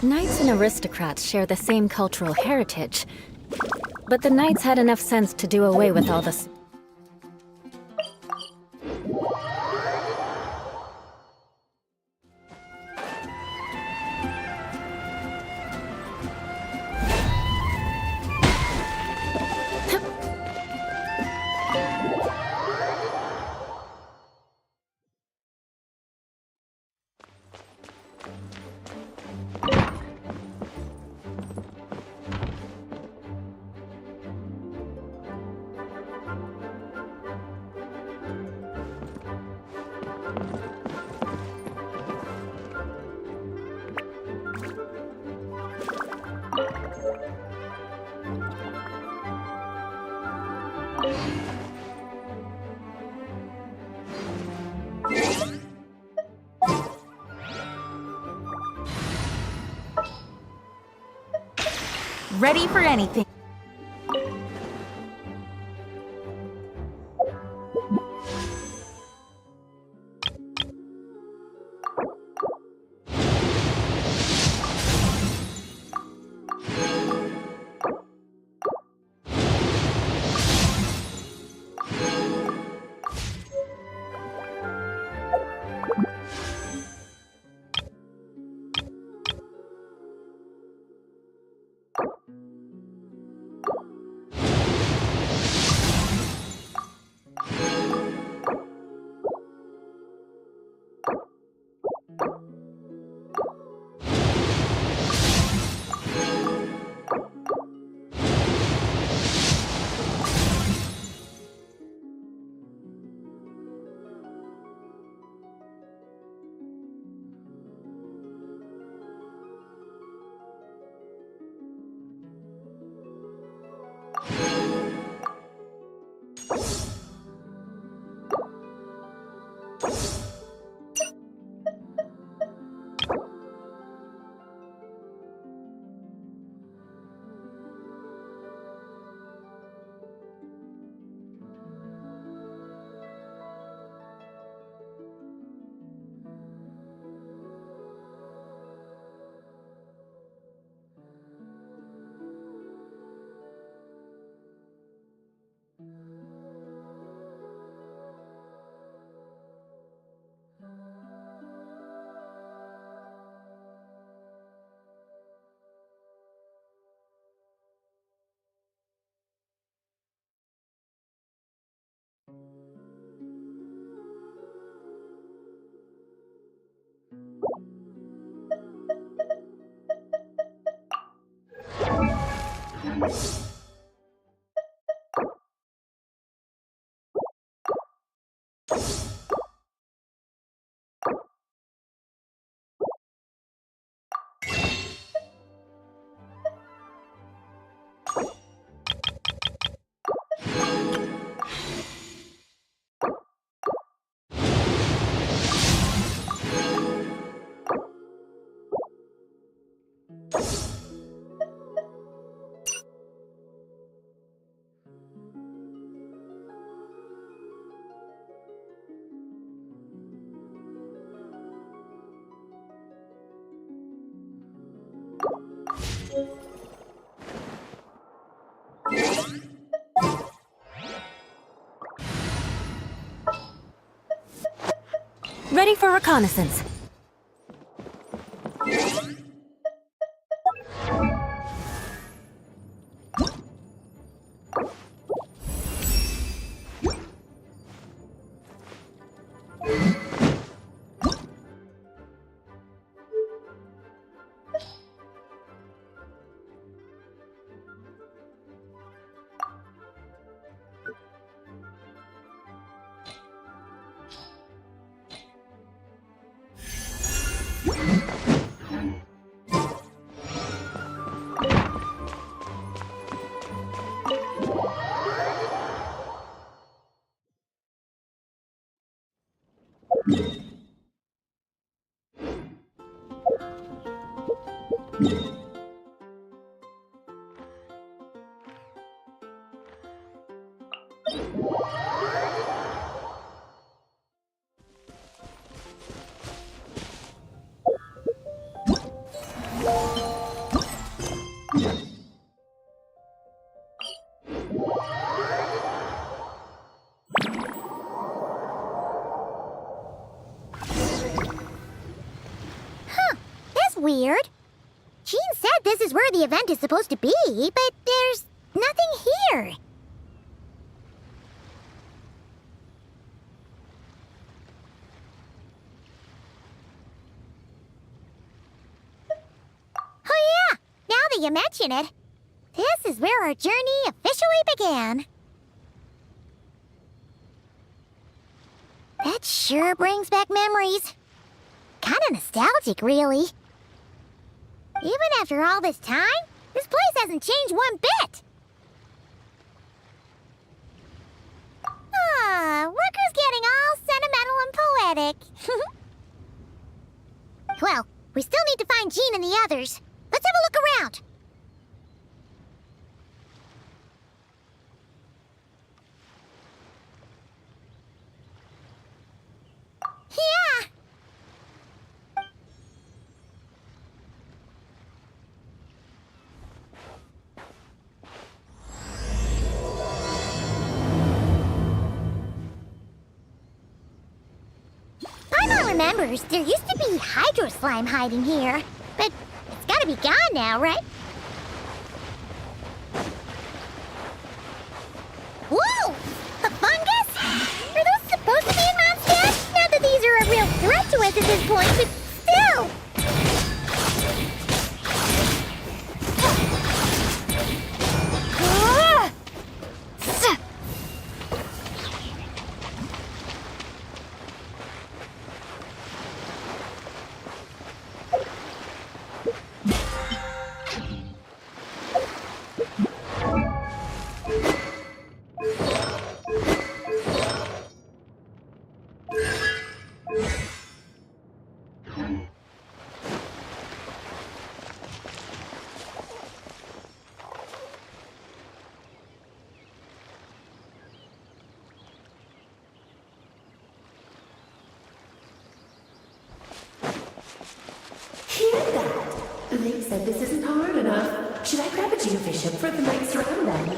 Knights and aristocrats share the same cultural heritage, but the knights had enough sense to do away with all the... Ready for anything. Ready for reconnaissance. weird. Jean said this is where the event is supposed to be, but there's nothing here. Oh yeah, now that you mention it, this is where our journey officially began. That sure brings back memories. Kinda nostalgic, really. Even after all this time, this place hasn't changed one bit. Looker's getting all sentimental and poetic. Well, we still need to find Jean and the others. Let's have a look around. Yeah! Paimon remembers there used to be hydro slime hiding here, but it's gotta be gone now, right? Whoa! A fungus? Are those supposed to be in Mom's desk? Not that these are a real threat to us at this point, but still! Link said this isn't hard enough. Should I grab a geofishing for the next round then?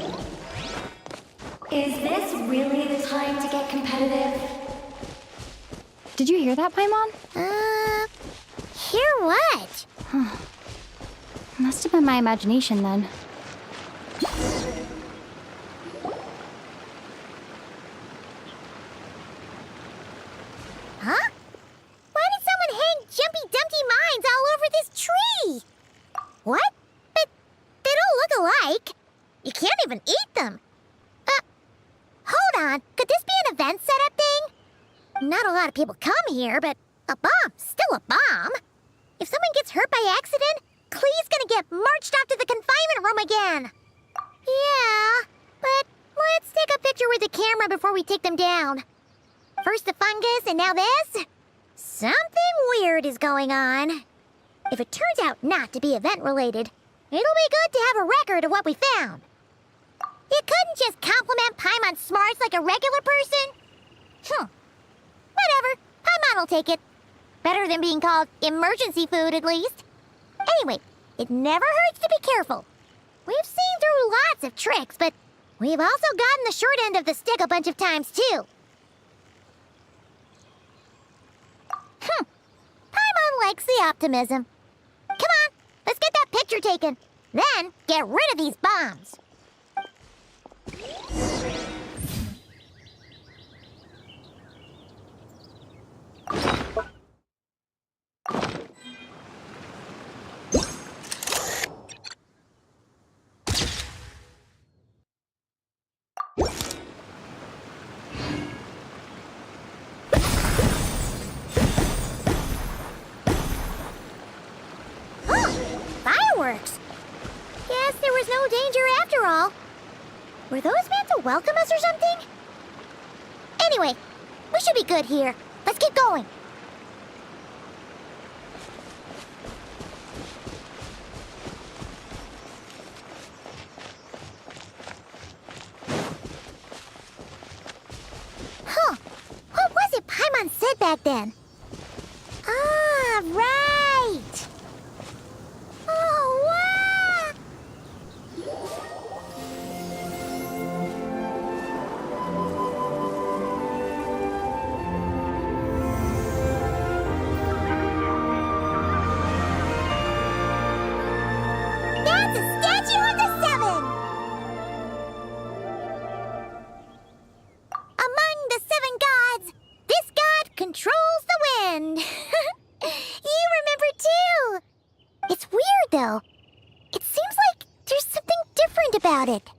Is this really the time to get competitive? Did you hear that, Paimon? Hear what? Must have been my imagination then. Huh? Why did someone hang Jumpy Dumpty mines all over this tree? What? But they don't look alike. You can't even eat them. Hold on. Could this be an event setup thing? Not a lot of people come here, but a bomb's still a bomb. If someone gets hurt by accident, Clee's gonna get marched off to the confinement room again. Yeah, but let's take a picture with the camera before we take them down. First the fungus, and now this? Something weird is going on. If it turns out not to be event-related, it'll be good to have a record of what we found. You couldn't just compliment Paimon's smarts like a regular person? Whatever. Paimon will take it. Better than being called emergency food, at least. Anyway, it never hurts to be careful. We've seen through lots of tricks, but we've also gotten the short end of the stick a bunch of times, too. Paimon likes the optimism. Come on, let's get that picture taken. Then, get rid of these bombs. Fireworks! Guess there was no danger after all. Were those meant to welcome us or something? Anyway, we should be good here. Let's keep going. Huh. What was it Paimon said back then? Ah, right! Oh, wow! though. It seems like there's something different about it.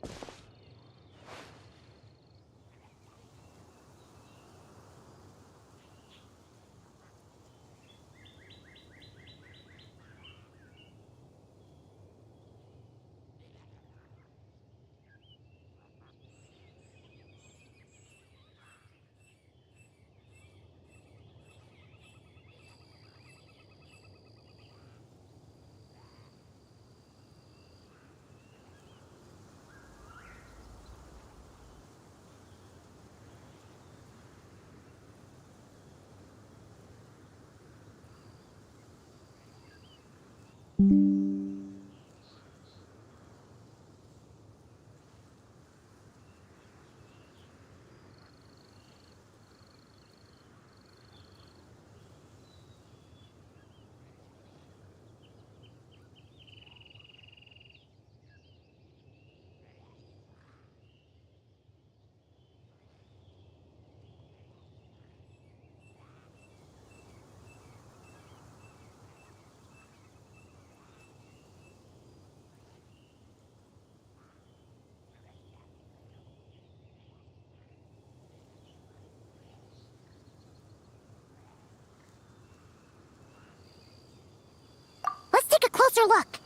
Let's take a closer look.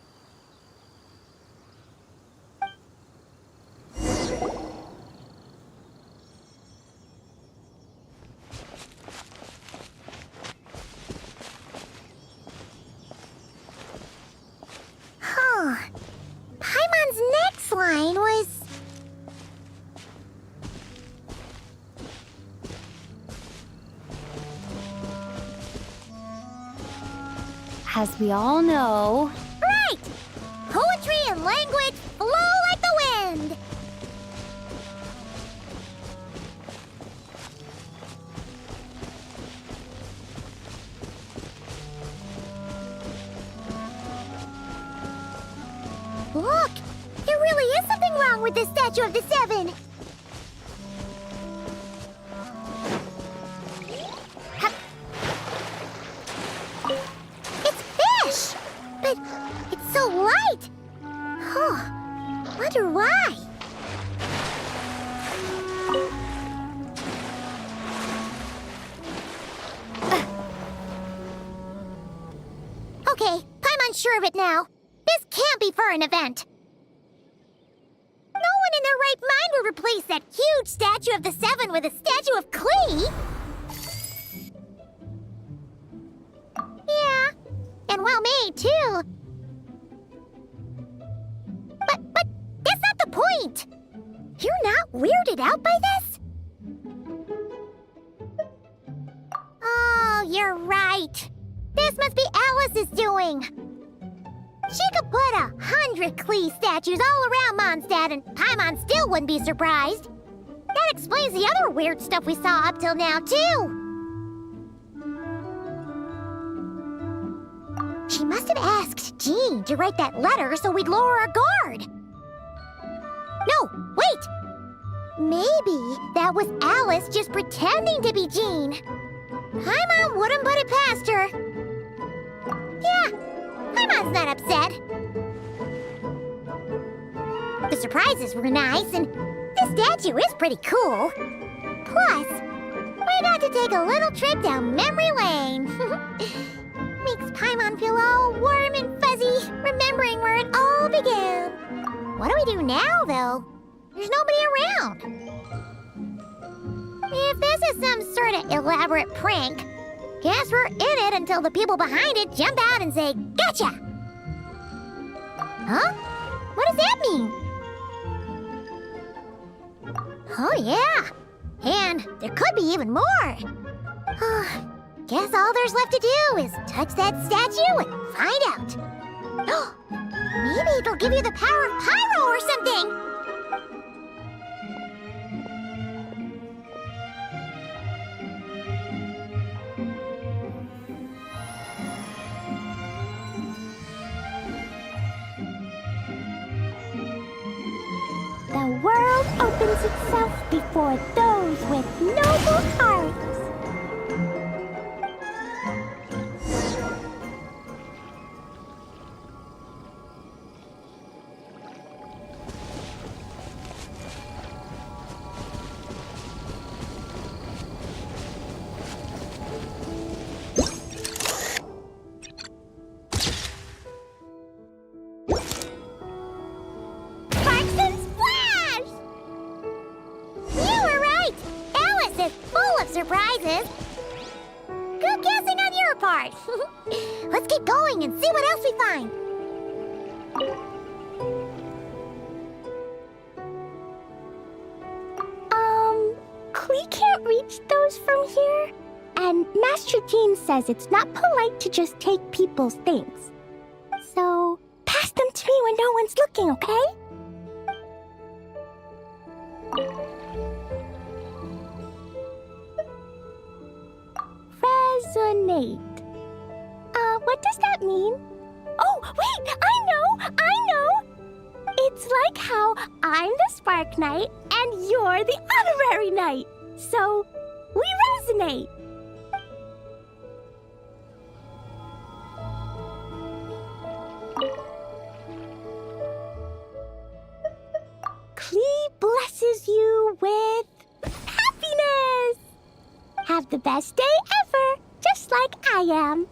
Huh. Paimon's next line was... As we all know, Right! Poetry and language flow like the wind! Look! There really is something wrong with this statue of the Seven! It's fish! But it's so light! Huh. Wonder why? Okay, Paimon's sure of it now. This can't be for an event. No one in their right mind would replace that huge statue of the Seven with a statue of Klee. Yeah, and well made too. But that's not the point. You're not weirded out by this? Oh, you're right. This must be Alice's doing. She could put 100 Klee statues all around Mondstadt and Paimon still wouldn't be surprised. That explains the other weird stuff we saw up till now, too. She must have asked Jean to write that letter so we'd lower our guard. No, wait! Maybe that was Alice just pretending to be Jean. Paimon wouldn't put it past her. Yeah, Paimon's not upset. The surprises were nice, and this statue is pretty cool. Plus, we got to take a little trip down memory lane. Makes Paimon feel all warm and fuzzy, remembering where it all began. What do we do now, though? There's nobody around. If this is some sort of elaborate prank, guess we're in it until the people behind it jump out and say, "Gotcha!" Huh? What does that mean? Oh, yeah. And there could be even more. Guess all there's left to do is touch that statue and find out. Maybe it'll give you the power of Pyro or something. The world opens itself before those with noble hearts. Let's keep going and see what else we find. We can't reach those from here. And Master Jean says it's not polite to just take people's things. So, pass them to me when no one's looking, okay? Resonate. What does that mean? Oh, wait! I know! It's like how I'm the Spark Knight and you're the Honorary Knight. So, we resonate. Klee blesses you with happiness. Have the best day ever, just like I am.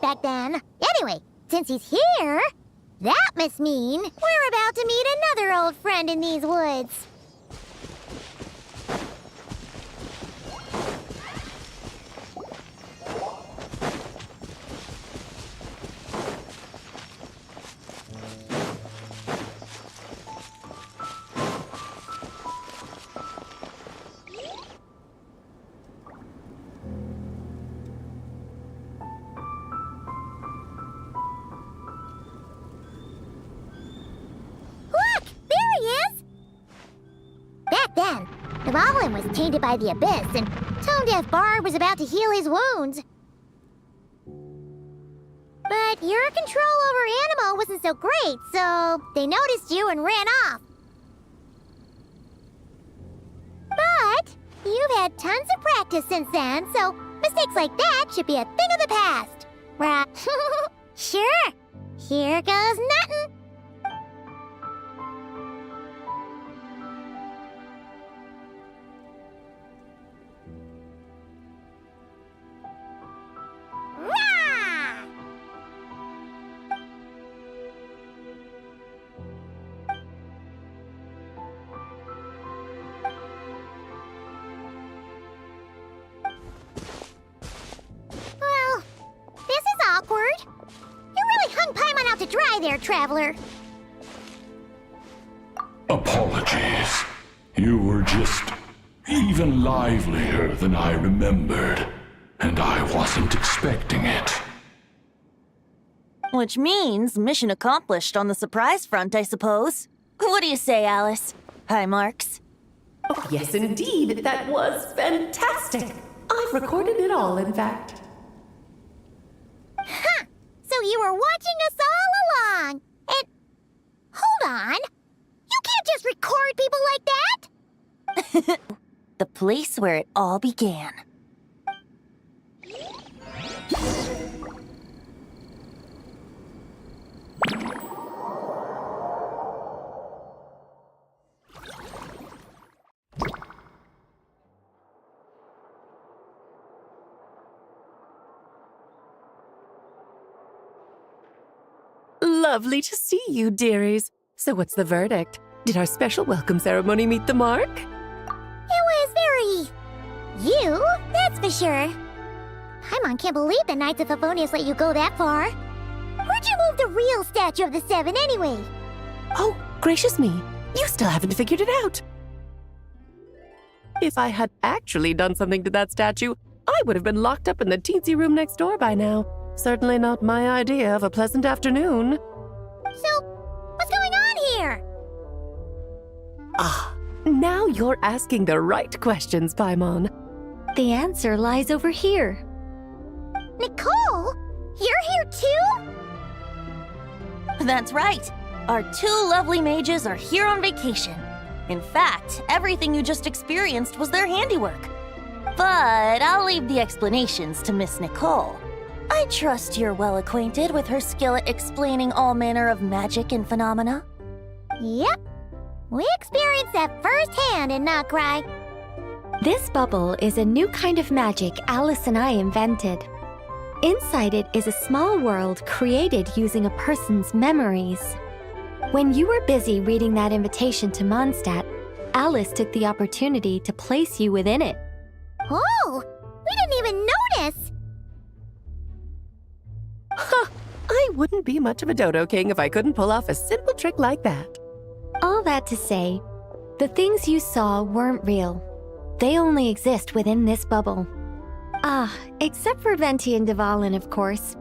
Back then. Anyway, since he's here, that must mean we're about to meet another old friend in these woods. Then, the Goblin was tainted by the Abyss, and Tone Deaf Bard was about to heal his wounds. But your control over Animo wasn't so great, so they noticed you and ran off. But you've had tons of practice since then, so mistakes like that should be a thing of the past. Right? Sure. Here goes nothing. There, traveler. Apologies. You were just even livelier than I remembered, and I wasn't expecting it. Which means mission accomplished on the surprise front, I suppose. What do you say, Alice? Hi, Marks. Oh, yes, indeed. That was fantastic. I've recorded it all, in fact. Huh! So you were watching us all along. And hold on. You can't just record people like that. The place where it all began. Lovely to see you, dearies. So what's the verdict? Did our special welcome ceremony meet the mark? It was very... you, that's for sure. Paimon can't believe the Knights of Favonius let you go that far. Where'd you move the real statue of the Seven anyway? Oh, gracious me. You still haven't figured it out. If I had actually done something to that statue, I would have been locked up in the teensy room next door by now. Certainly not my idea of a pleasant afternoon. So, what's going on here? Ah, Now you're asking the right questions, Paimon. The answer lies over here. Nicole, you're here too? That's right. Our two lovely mages are here on vacation. In fact, everything you just experienced was their handiwork. But I'll leave the explanations to Miss Nicole. I trust you're well acquainted with her skill at explaining all manner of magic and phenomena. Yep. We experienced that firsthand in Notcry. This bubble is a new kind of magic Alice and I invented. Inside it is a small world created using a person's memories. When you were busy reading that invitation to Mondstadt, Alice took the opportunity to place you within it. Oh, we didn't even notice. Huh, I wouldn't be much of a Dodo King if I couldn't pull off a simple trick like that. All that to say, the things you saw weren't real. They only exist within this bubble. Except for Venti and Dvalin, of course.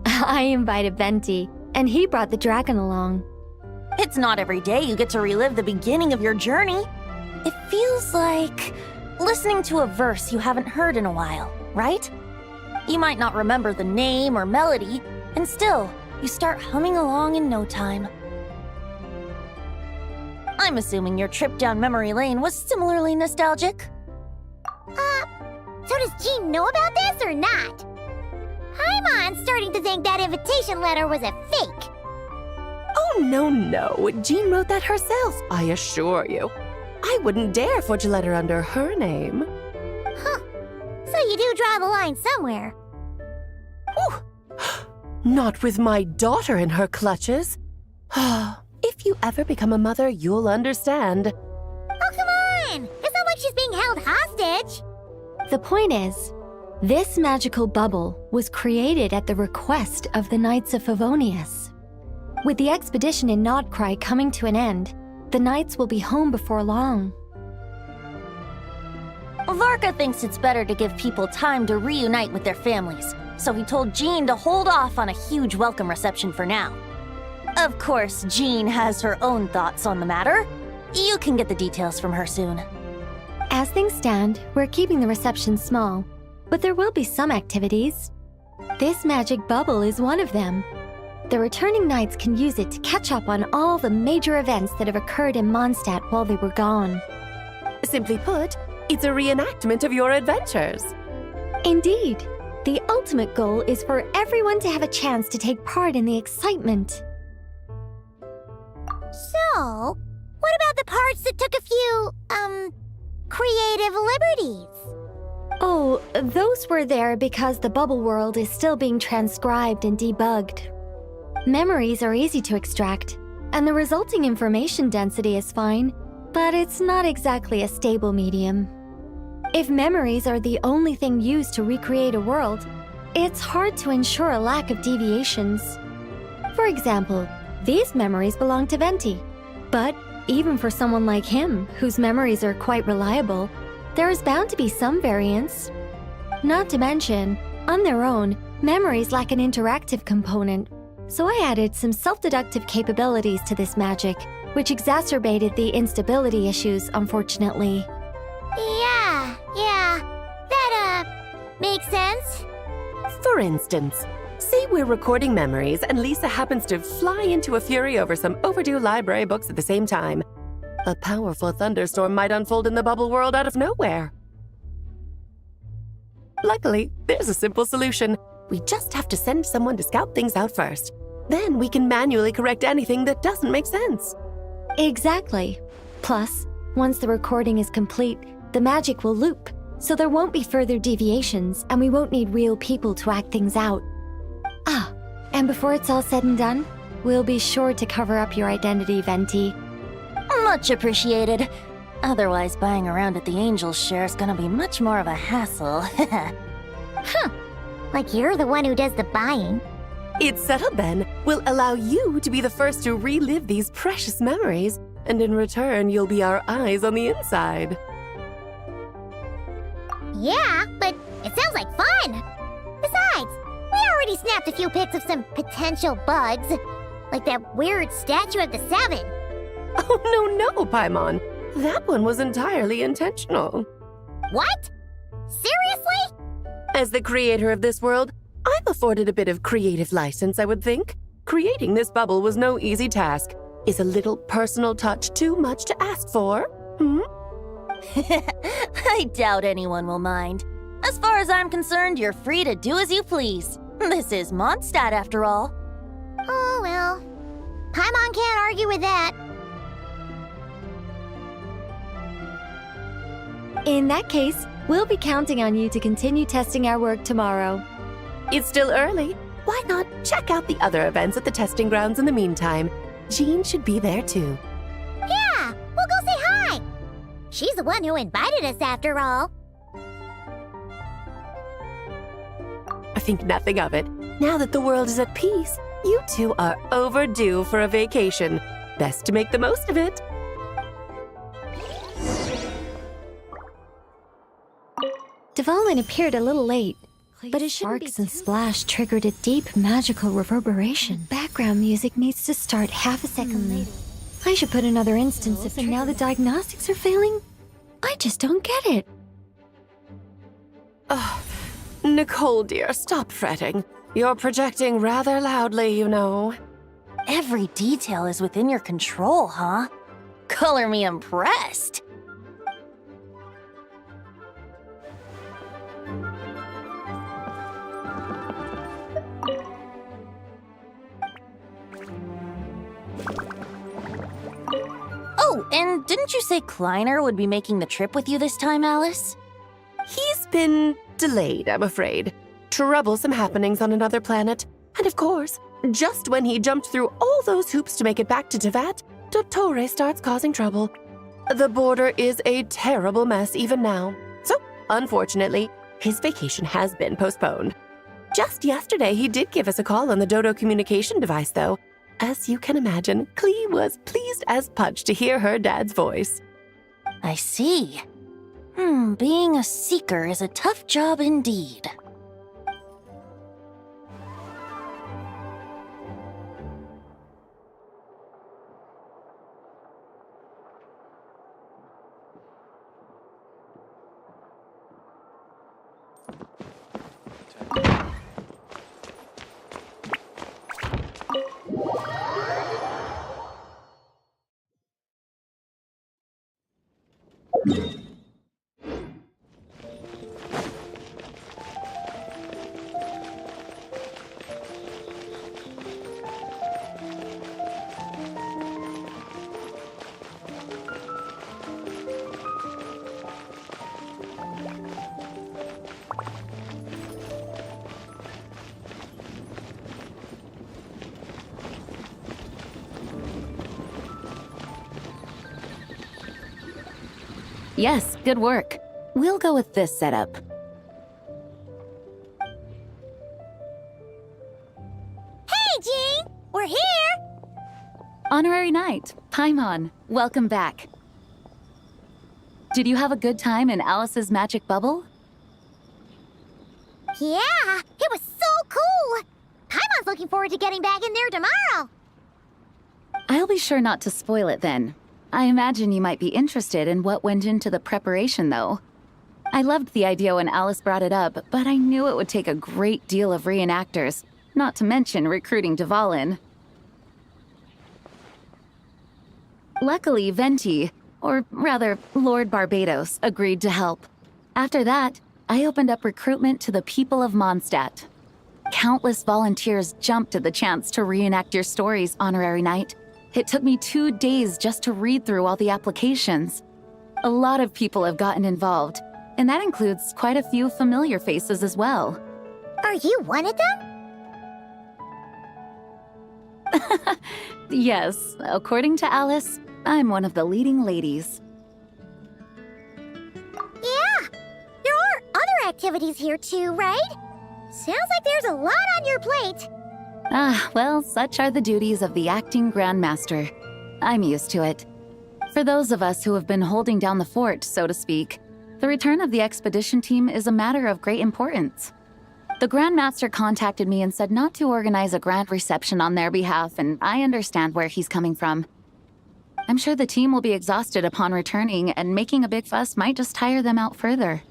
I invited Venti, and he brought the dragon along. It's not every day you get to relive the beginning of your journey. It feels like listening to a verse you haven't heard in a while, right? You might not remember the name or melody, and still, you start humming along in no time. I'm assuming your trip down memory lane was similarly nostalgic. So does Jean know about this or not? Paimon's starting to think that invitation letter was a fake. Oh, no. Jean wrote that herself, I assure you. I wouldn't dare forge a letter under her name. Huh. So you do draw the line somewhere. Whew. Not with my daughter in her clutches. If you ever become a mother, you'll understand. Oh, come on! It's not like she's being held hostage. The point is, this magical bubble was created at the request of the Knights of Favonius. With the expedition in Notcry coming to an end, the Knights will be home before long. Varka thinks it's better to give people time to reunite with their families, so he told Jean to hold off on a huge welcome reception for now. Of course, Jean has her own thoughts on the matter. You can get the details from her soon. As things stand, we're keeping the reception small, but there will be some activities. This magic bubble is one of them. The returning knights can use it to catch up on all the major events that have occurred in Mondstadt while they were gone. Simply put, it's a reenactment of your adventures. Indeed. The ultimate goal is for everyone to have a chance to take part in the excitement. So, what about the parts that took a few, creative liberties? Oh, those were there because the bubble world is still being transcribed and debugged. Memories are easy to extract, and the resulting information density is fine, but it's not exactly a stable medium. If memories are the only thing used to recreate a world, it's hard to ensure a lack of deviations. For example, these memories belong to Venti, but even for someone like him, whose memories are quite reliable, there is bound to be some variance. Not to mention, on their own, memories lack an interactive component, so I added some self-deductive capabilities to this magic, which exacerbated the instability issues, unfortunately. Yeah, that, makes sense. For instance, say we're recording memories and Lisa happens to fly into a fury over some overdue library books at the same time. A powerful thunderstorm might unfold in the bubble world out of nowhere. Luckily, there's a simple solution. We just have to send someone to scout things out first. Then we can manually correct anything that doesn't make sense. Exactly. Plus, once the recording is complete, the magic will loop, so there won't be further deviations and we won't need real people to act things out. And before it's all said and done, we'll be sure to cover up your identity, Venti. Much appreciated. Otherwise, buying around at the Angel's share is gonna be much more of a hassle. Huh. Like you're the one who does the buying. It's settled then. We'll allow you to be the first to relive these precious memories, and in return, you'll be our eyes on the inside. Yeah, but it sounds like fun. Besides, we already snapped a few pics of some potential bugs. Like that weird statue of the Seven. Oh, no, Paimon. That one was entirely intentional. What? Seriously? As the creator of this world, I'm afforded a bit of creative license, I would think. Creating this bubble was no easy task. Is a little personal touch too much to ask for? I doubt anyone will mind. As far as I'm concerned, you're free to do as you please. This is Mondstadt, after all. Oh, well. Paimon can't argue with that. In that case, we'll be counting on you to continue testing our work tomorrow. It's still early. Why not check out the other events at the testing grounds in the meantime? Jean should be there too. Yeah, we'll go say hi. She's the one who invited us after all. I think nothing of it. Now that the world is at peace, you two are overdue for a vacation. Best to make the most of it. Dvalin appeared a little late, but his sparks and splash triggered a deep magical reverberation. Background music needs to start half a second later. I should put another instance if now the diagnostics are failing. I just don't get it. Nicole, dear, stop fretting. You're projecting rather loudly, you know. Every detail is within your control, huh? Color me impressed. Oh, and didn't you say Kleiner would be making the trip with you this time, Alice? He's been delayed, I'm afraid. Troublesome happenings on another planet. And of course, just when he jumped through all those hoops to make it back to Tevat, Dottore starts causing trouble. The border is a terrible mess even now. So, unfortunately, his vacation has been postponed. Just yesterday, he did give us a call on the Dodo communication device, though. As you can imagine, Klee was pleased as punch to hear her dad's voice. I see. Being a seeker is a tough job indeed. Yes, good work. We'll go with this setup. Hey, Jean! We're here! Honorary Knight, Paimon, welcome back. Did you have a good time in Alice's magic bubble? Yeah, it was so cool! Paimon's looking forward to getting back in there tomorrow. I'll be sure not to spoil it then. I imagine you might be interested in what went into the preparation, though. I loved the idea when Alice brought it up, but I knew it would take a great deal of reenactors, not to mention recruiting Dvalin. Luckily, Venti, or rather, Lord Barbados, agreed to help. After that, I opened up recruitment to the people of Mondstadt. Countless volunteers jumped at the chance to reenact your stories, Honorary Knight. It took me 2 days just to read through all the applications. A lot of people have gotten involved, and that includes quite a few familiar faces as well. Are you one of them? Yes, according to Alice, I'm one of the leading ladies. Yeah, there are other activities here too, right? Sounds like there's a lot on your plate. Well, such are the duties of the acting Grandmaster. I'm used to it. For those of us who have been holding down the fort, so to speak, the return of the expedition team is a matter of great importance. The Grandmaster contacted me and said not to organize a grand reception on their behalf, and I understand where he's coming from. I'm sure the team will be exhausted upon returning, and making a big fuss might just tire them out further.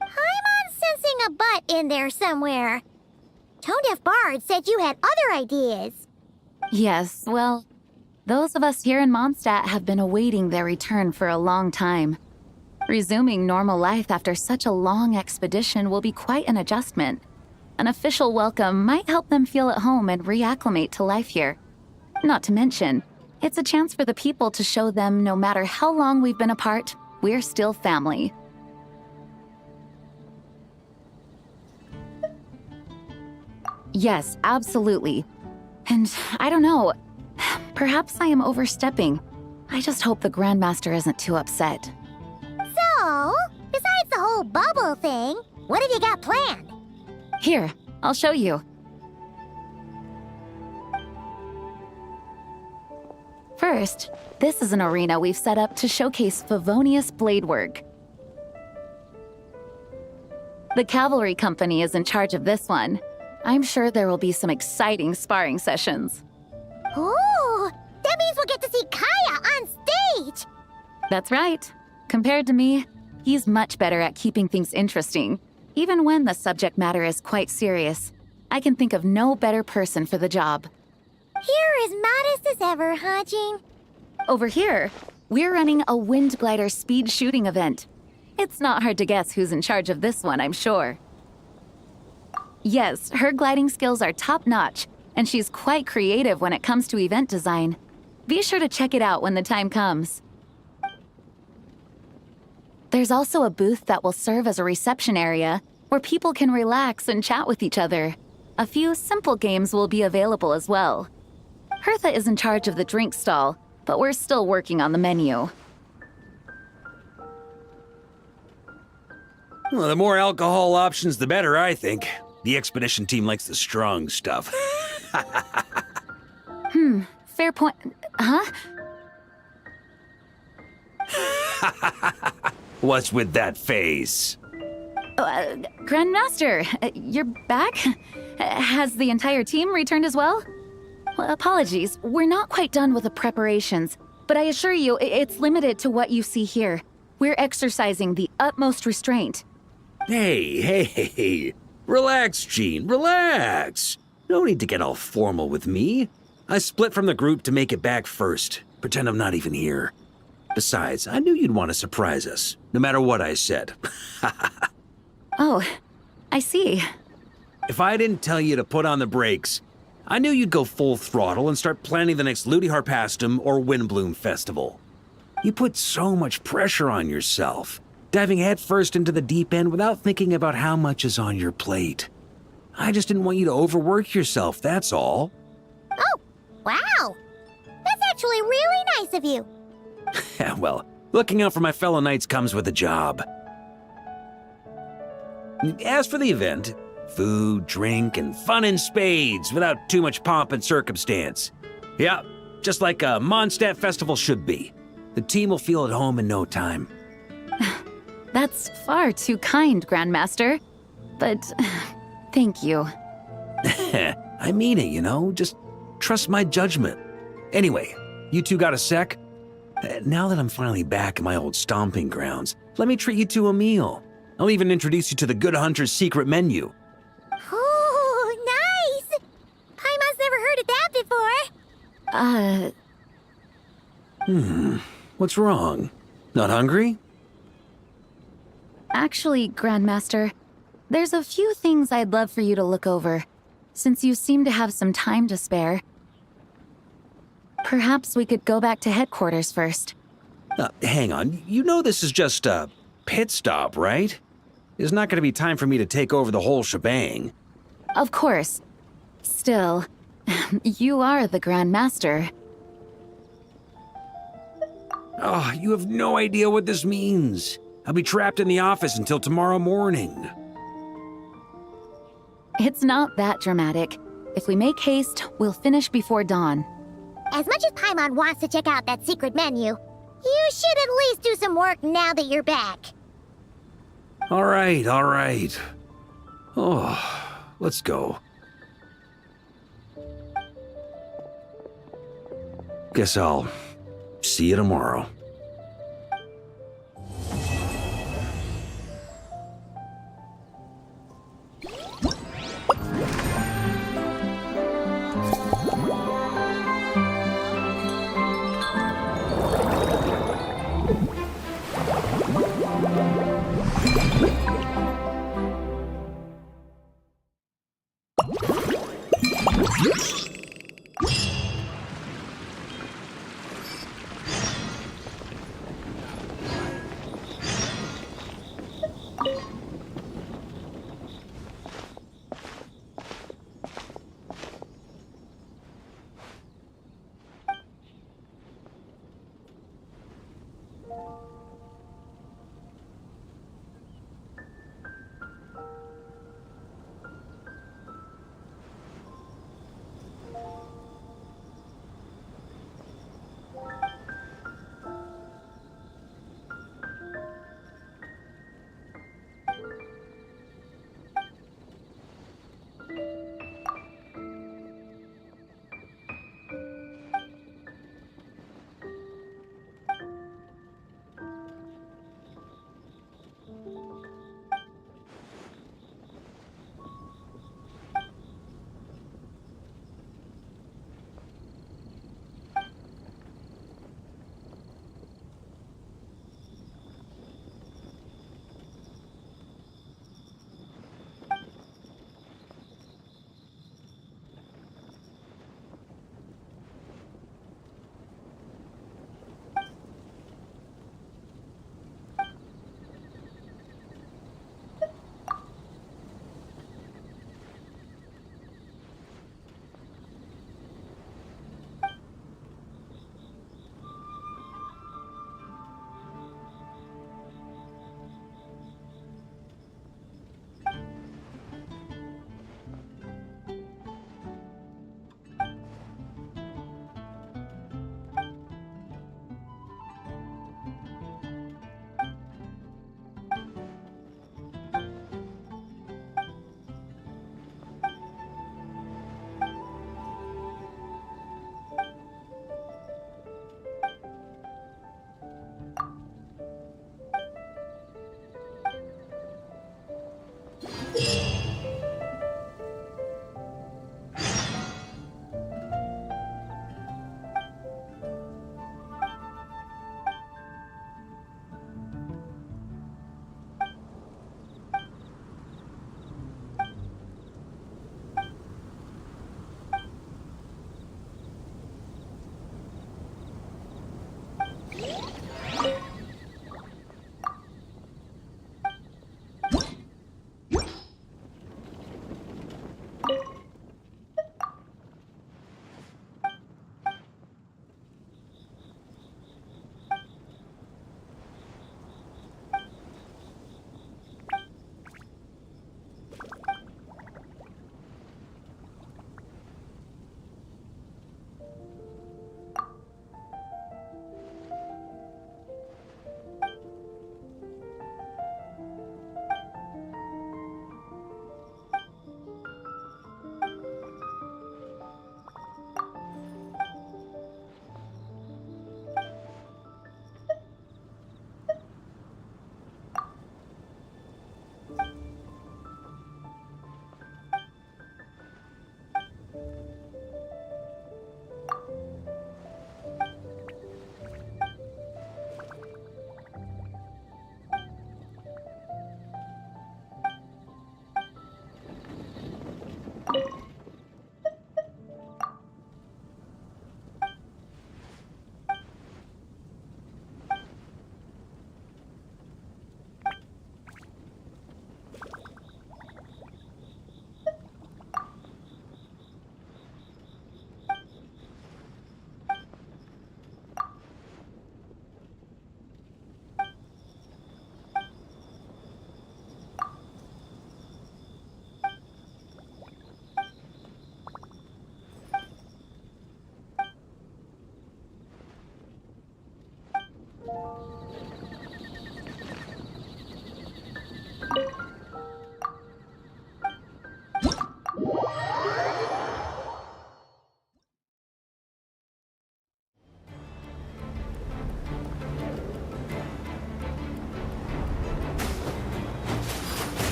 I'm sensing a butt in there somewhere. Tone-deaf Bard said you had other ideas. Yes, well, those of us here in Mondstadt have been awaiting their return for a long time. Resuming normal life after such a long expedition will be quite an adjustment. An official welcome might help them feel at home and reacclimate to life here. Not to mention, it's a chance for the people to show them no matter how long we've been apart, we're still family. Yes, absolutely. And I don't know, perhaps I am overstepping. I just hope the Grandmaster isn't too upset. So, besides the whole bubble thing, what have you got planned? Here, I'll show you. First, this is an arena we've set up to showcase Favonius blade work. The cavalry company is in charge of this one. I'm sure there will be some exciting sparring sessions. Ooh, that means we'll get to see Kaya on stage! That's right. Compared to me, he's much better at keeping things interesting, even when the subject matter is quite serious. I can think of no better person for the job. You're as modest as ever, huh, Jean? Over here, we're running a wind glider speed shooting event. It's not hard to guess who's in charge of this one, I'm sure. Yes, her gliding skills are top-notch, and she's quite creative when it comes to event design. Be sure to check it out when the time comes. There's also a booth that will serve as a reception area where people can relax and chat with each other. A few simple games will be available as well. Hertha is in charge of the drink stall, but we're still working on the menu. Well, the more alcohol options, the better, I think. The expedition team likes the strong stuff. Fair point. Huh? What's with that face? Grandmaster, you're back? Has the entire team returned as well? Well, apologies, we're not quite done with the preparations, but I assure you, it's limited to what you see here. We're exercising the utmost restraint. Hey. Relax, Jean, relax. No need to get all formal with me. I split from the group to make it back first. Pretend I'm not even here. Besides, I knew you'd want to surprise us, no matter what I said. Oh, I see. If I didn't tell you to put on the brakes, I knew you'd go full throttle and start planning the next Ludi Harpastum or Windbloom Festival. You put so much pressure on yourself, diving headfirst into the deep end without thinking about how much is on your plate. I just didn't want you to overwork yourself, that's all. Oh, wow! That's actually really nice of you. Well, looking out for my fellow knights comes with a job. As for the event, food, drink, and fun in spades without too much pomp and circumstance. Yeah, just like a Mondstadt festival should be. The team will feel at home in no time. That's far too kind, Grandmaster. But thank you. I mean it, you know, just trust my judgment. Anyway, you two got a sec? Now that I'm finally back in my old stomping grounds, let me treat you to a meal. I'll even introduce you to the Good Hunter's secret menu. Ooh, nice! Paimon's never heard of that before. What's wrong? Not hungry? Actually, Grandmaster, there's a few things I'd love for you to look over, since you seem to have some time to spare. Perhaps we could go back to headquarters first. Hang on, you know this is just a pit stop, right? There's not going to be time for me to take over the whole shebang. Of course. Still, you are the Grandmaster. Oh, you have no idea what this means. I'll be trapped in the office until tomorrow morning. It's not that dramatic. If we make haste, we'll finish before dawn. As much as Paimon wants to check out that secret menu, you should at least do some work now that you're back. All right. Oh, let's go. Guess I'll See you tomorrow.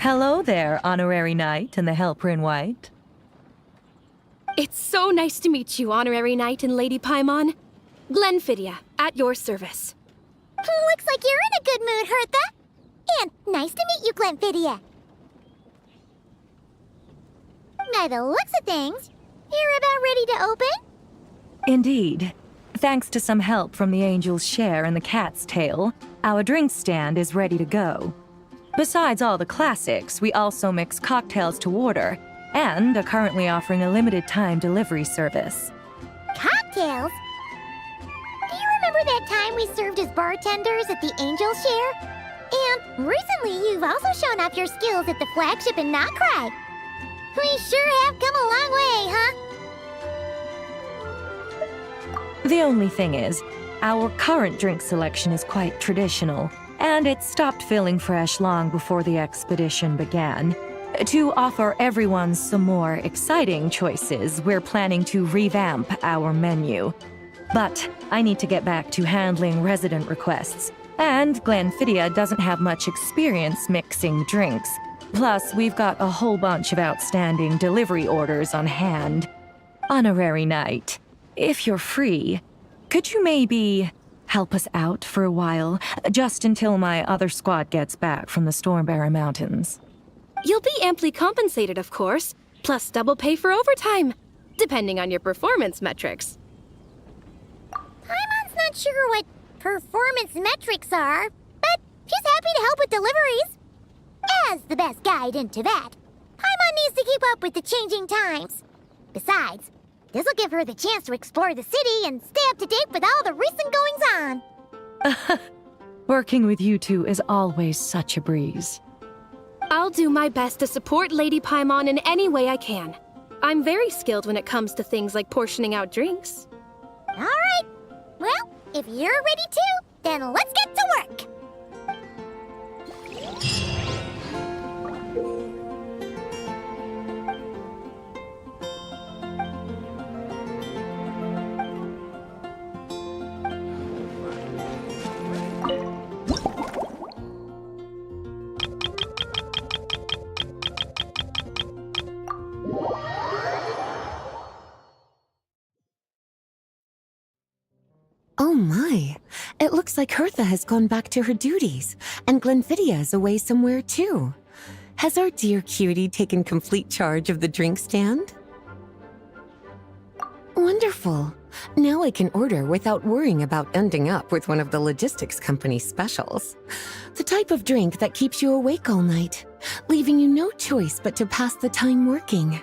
Hello there, Honorary Knight and the Helper in White. It's so nice to meet you, Honorary Knight and Lady Paimon. Glenfidia, at your service. Looks like you're in a good mood, Hertha. And nice to meet you, Glenfidia. By the looks of things, you're about ready to open? Indeed. Thanks to some help from the Angel's Share and the Cat's Tail, our drink stand is ready to go. Besides all the classics, we also mix cocktails to order, and are currently offering a limited-time delivery service. Cocktails? Do you remember that time we served as bartenders at the Angel's Share? And recently you've also shown off your skills at the flagship in Notcry. We sure have come a long way, huh? The only thing is, our current drink selection is quite traditional, and it stopped feeling fresh long before the expedition began. To offer everyone some more exciting choices, we're planning to revamp our menu. But I need to get back to handling resident requests, and Glenfidia doesn't have much experience mixing drinks. Plus, we've got a whole bunch of outstanding delivery orders on hand. Honorary Knight, if you're free, could you maybe help us out for a while, just until my other squad gets back from the Stormbearer Mountains? You'll be amply compensated, of course, plus double pay for overtime, depending on your performance metrics. Paimon's not sure what performance metrics are, but she's happy to help with deliveries. As the best guide into that, Paimon needs to keep up with the changing times. Besides, this'll give her the chance to explore the city and stay up to date with all the recent goings-on. Working with you two is always such a breeze. I'll do my best to support Lady Paimon in any way I can. I'm very skilled when it comes to things like portioning out drinks. All right. Well, if you're ready too, then let's get to work. Oh my, it looks like Hertha has gone back to her duties, and Glenfidia is away somewhere too. Has our dear cutie taken complete charge of the drink stand? Wonderful. Now I can order without worrying about ending up with one of the logistics company's specials. The type of drink that keeps you awake all night, leaving you no choice but to pass the time working.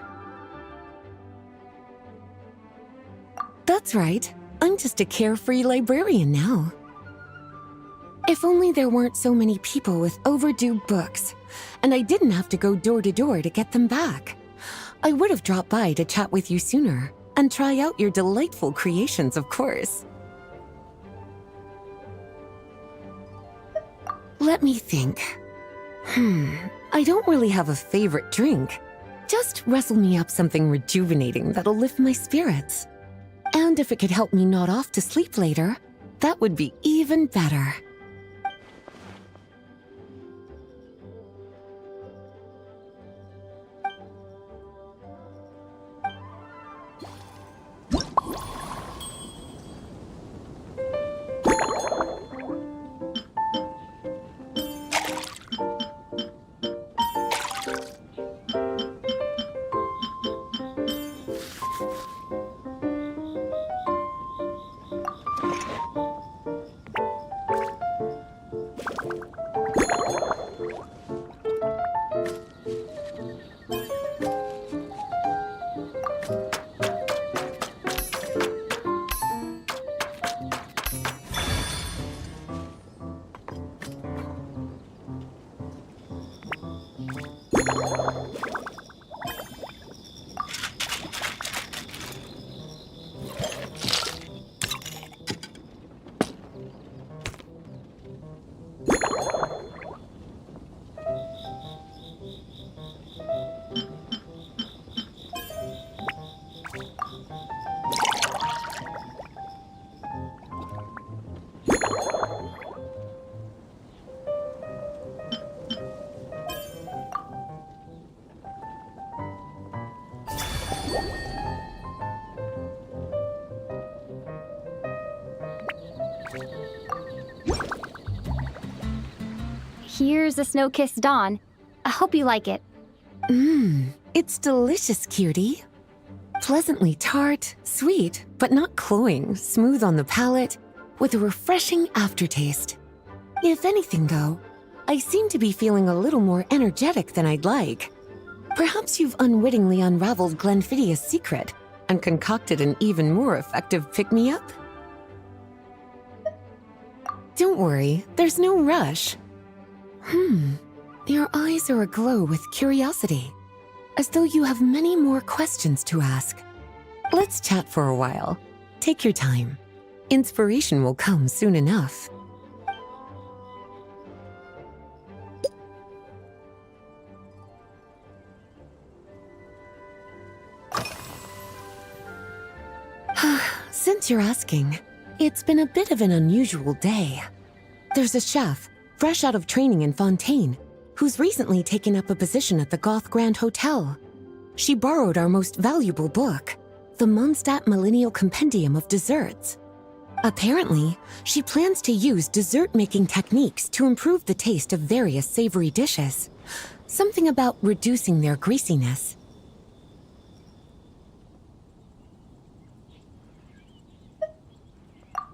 That's right. I'm just a carefree librarian now. If only there weren't so many people with overdue books, and I didn't have to go door to door to get them back. I would have dropped by to chat with you sooner, and try out your delightful creations, of course. Let me think. I don't really have a favorite drink. Just wrestle me up something rejuvenating that'll lift my spirits. And if it could help me nod off to sleep later, that would be even better. Here's a snow-kissed dawn. I hope you like it. It's delicious, cutie. Pleasantly tart, sweet, but not cloying, smooth on the palate, with a refreshing aftertaste. If anything, though, I seem to be feeling a little more energetic than I'd like. Perhaps you've unwittingly unraveled Glenfiddia's secret and concocted an even more effective pick-me-up? Don't worry, there's no rush. Your eyes are aglow with curiosity, as though you have many more questions to ask. Let's chat for a while. Take your time. Inspiration will come soon enough. Since you're asking, it's been a bit of an unusual day. There's a chef, fresh out of training in Fontaine, who's recently taken up a position at the Goth Grand Hotel. She borrowed our most valuable book, the Mondstadt Millennial Compendium of Desserts. Apparently, she plans to use dessert-making techniques to improve the taste of various savory dishes. Something about reducing their greasiness.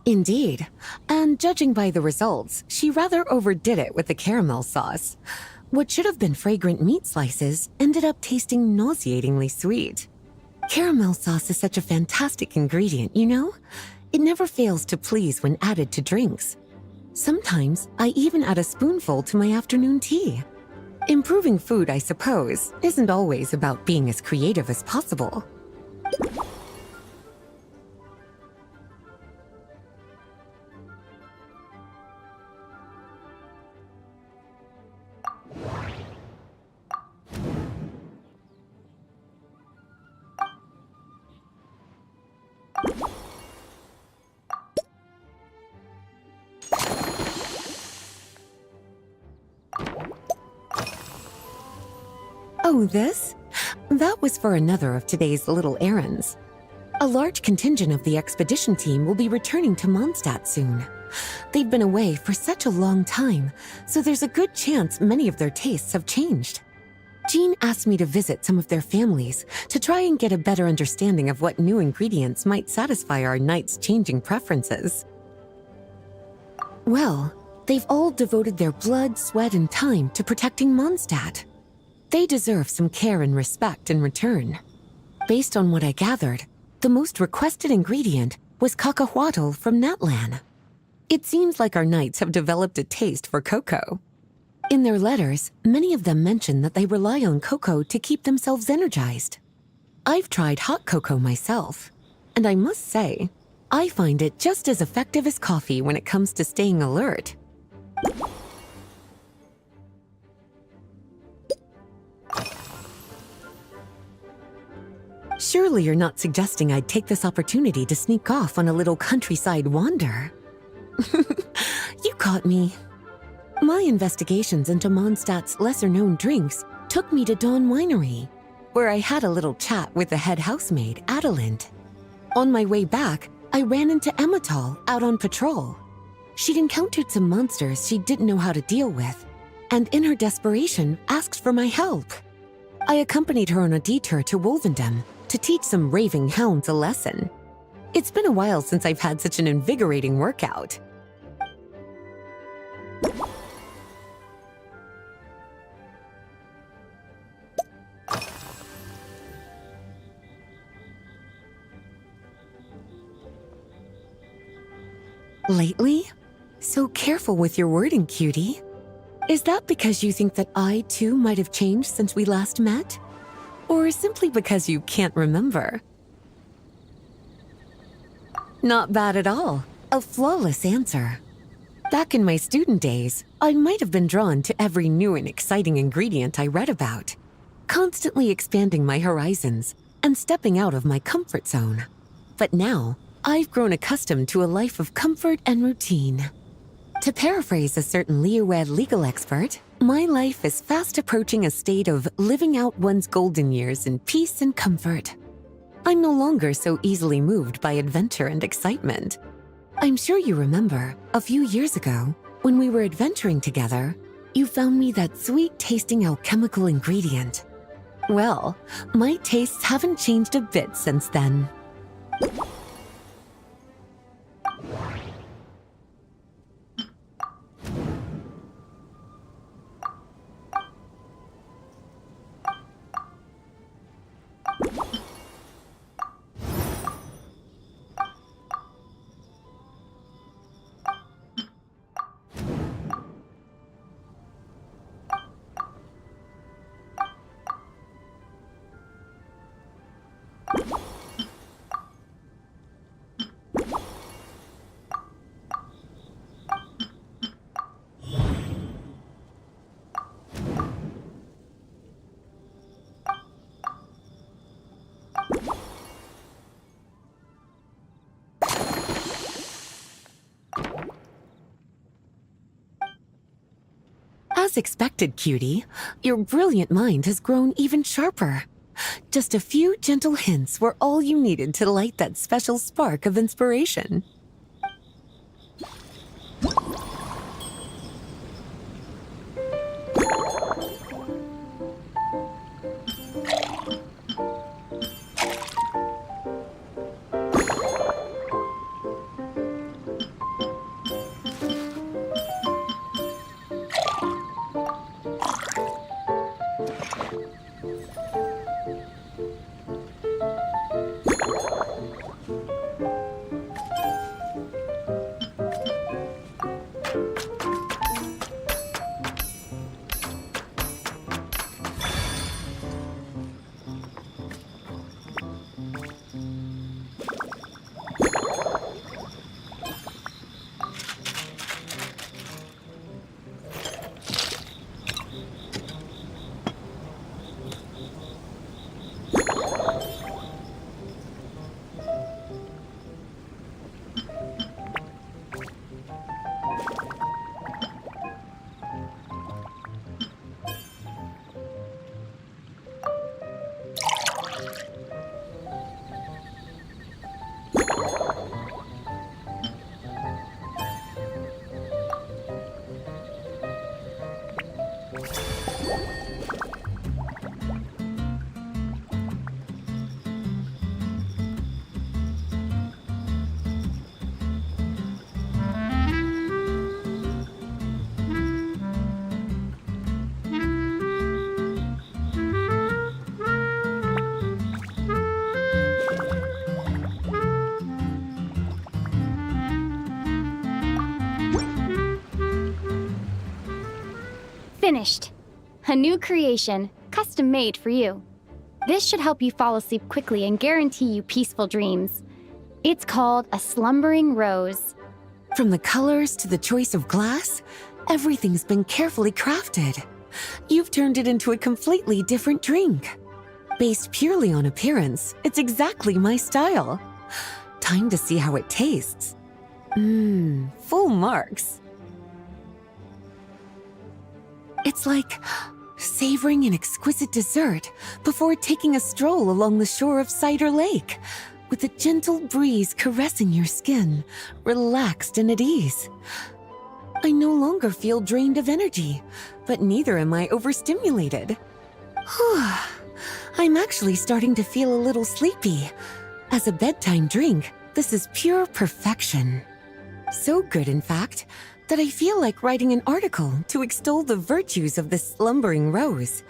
Indeed, and judging by the results, she rather overdid it with the caramel sauce. What should have been fragrant meat slices ended up tasting nauseatingly sweet. Caramel sauce is such a fantastic ingredient, you know? It never fails to please when added to drinks. Sometimes I even add a spoonful to my afternoon tea. Improving food, I suppose, isn't always about being as creative as possible. Oh, this? That was for another of today's little errands. A large contingent of the expedition team will be returning to Mondstadt soon. They've been away for such a long time, so there's a good chance many of their tastes have changed. Jean asked me to visit some of their families to try and get a better understanding of what new ingredients might satisfy our knights' changing preferences. Well, they've all devoted their blood, sweat, and time to protecting Mondstadt. They deserve some care and respect in return. Based on what I gathered, the most requested ingredient was cacahuatl from Natlan. It seems like our knights have developed a taste for cocoa. In their letters, many of them mention that they rely on cocoa to keep themselves energized. I've tried hot cocoa myself, and I must say, I find it just as effective as coffee when it comes to staying alert. Surely you're not suggesting I'd take this opportunity to sneak off on a little countryside wander? You caught me. My investigations into Mondstadt's lesser-known drinks took me to Dawn Winery, where I had a little chat with the head housemaid, Adelind. On my way back, I ran into Emmetall out on patrol. She'd encountered some monsters she didn't know how to deal with, and in her desperation, asked for my help. I accompanied her on a detour to Wolvendam to teach some raving hounds a lesson. It's been a while since I've had such an invigorating workout. Lately? So careful with your wording, cutie. Is that because you think that I, too, might have changed since we last met? Or simply because you can't remember? Not bad at all. A flawless answer. Back in my student days, I might have been drawn to every new and exciting ingredient I read about, constantly expanding my horizons and stepping out of my comfort zone. But now, I've grown accustomed to a life of comfort and routine. To paraphrase a certain Leowed legal expert, my life is fast approaching a state of living out one's golden years in peace and comfort. I'm no longer so easily moved by adventure and excitement. I'm sure you remember, a few years ago, when we were adventuring together, You found me that sweet-tasting alchemical ingredient. Well, my tastes haven't changed a bit since then. As expected, cutie, your brilliant mind has grown even sharper. Just a few gentle hints were all you needed to light that special spark of inspiration. Finished. A new creation, custom made for you. This should help you fall asleep quickly and guarantee you peaceful dreams. It's called a slumbering rose. From the colors to the choice of glass, everything's been carefully crafted. You've turned it into a completely different drink. Based purely on appearance, it's exactly my style. Time to see how it tastes. Full marks. It's like savoring an exquisite dessert before taking a stroll along the shore of Cider Lake, with a gentle breeze caressing your skin, relaxed and at ease. I no longer feel drained of energy, but neither am I overstimulated. I'm actually starting to feel a little sleepy. As a bedtime drink, this is pure perfection. So good, in fact, that I feel like writing an article to extol the virtues of this slumbering rose.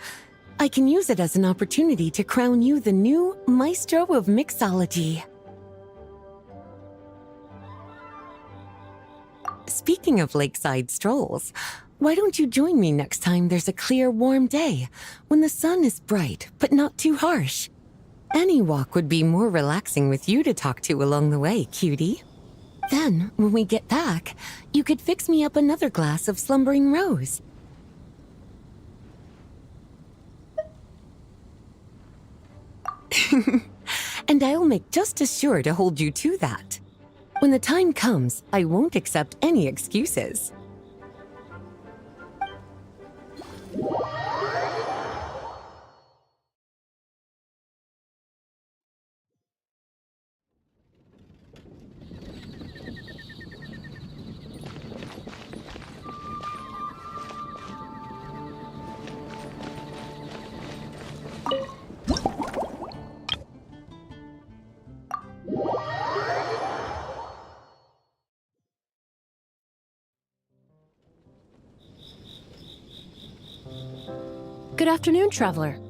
I can use it as an opportunity to crown you the new maestro of mixology. Speaking of lakeside strolls, why don't you join me next time there's a clear, warm day, when the sun is bright but not too harsh? Any walk would be more relaxing with you to talk to along the way, cutie. Then, when we get back, you could fix me up another glass of slumbering rose. And I'll make just as sure to hold you to that. When the time comes, I won't accept any excuses. Good afternoon, Traveler.